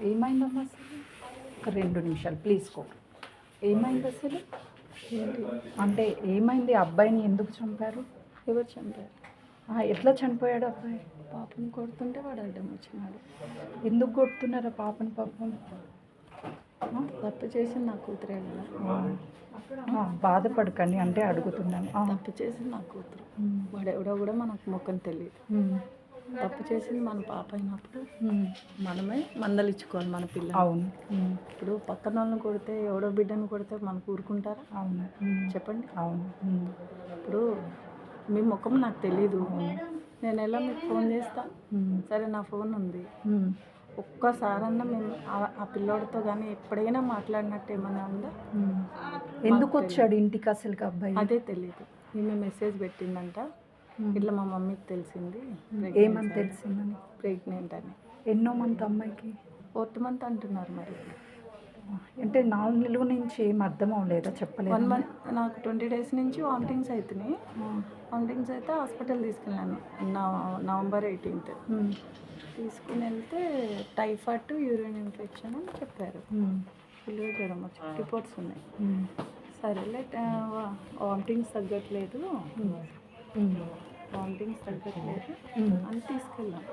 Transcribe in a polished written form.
ఏమైందమ్మా అసలు? ఒక 2 నిమిషాలు ప్లీజ్ ఏమైంది అసలు? ఏంటి? అంటే ఏమైంది? అబ్బాయిని ఎందుకు చంపారు? ఎవరు చంపారు? ఎట్లా చనిపోయాడు అబ్బాయి? పాపం కొడుతుంటే వాడు అడ్డం వచ్చినాడు. ఎందుకు కొడుతున్నారు పాపం? తప్పు చేసింది నా కూతురే కదా. బాధపడకండి, అంటే అడుగుతున్నాను. తప్పు చేసింది నా కూతురు. వాడు ఎవడో కూడా మనకు ముఖం తెలియదు. తప్పు చేసింది మన పాప అయినప్పుడు మనమే మందలిచ్చుకోవాలి మన పిల్ల. అవును. ఇప్పుడు పక్కన వాళ్ళని కొడితే, ఎవడో బిడ్డను కొడితే మనకు ఊరుకుంటారా? అవును. చెప్పండి. అవును. ఇప్పుడు మీ ముఖం నాకు తెలీదు, నేను ఎలా మీకు ఫోన్ చేస్తా? సరే, నా ఫోన్ ఉంది. ఒక్కసారన్నా మేము ఆ పిల్లోడితో కానీ ఎప్పుడైనా మాట్లాడినట్టు ఏమైనా ఉందా? ఎందుకు వచ్చాడు ఇంటికి అసలు అబ్బాయి? అదే తెలీదు. ఈమె మెసేజ్ పెట్టిందంట, ఇట్లా మా మమ్మీకి తెలిసింది. ఏమని తెలిసిందని? ప్రెగ్నెంట్ అని. ఎన్నో మంత్ అమ్మాయికి? 4th మంత్ అంటున్నారు. మరి అంటే 4 నెలల నుంచి ఏం అర్థం అవ్వలేదా? చెప్పలేదు. 1 మంత్. నాకు 20 days నుంచి వామిటింగ్స్ అవుతున్నాయి. వామిటింగ్స్ అయితే హాస్పిటల్ తీసుకెళ్ళాను నవంబర్ 18th. తీసుకుని వెళ్తే టైఫాయిడ్, యూరిన్ ఇన్ఫెక్షన్ అని చెప్పారు. ఫుల్గా జ్వరం వచ్చి రిపోర్ట్స్ ఉన్నాయి. సరేలే, వామిటింగ్స్ తగ్గట్లేదు అని తీసుకెళ్ళాం.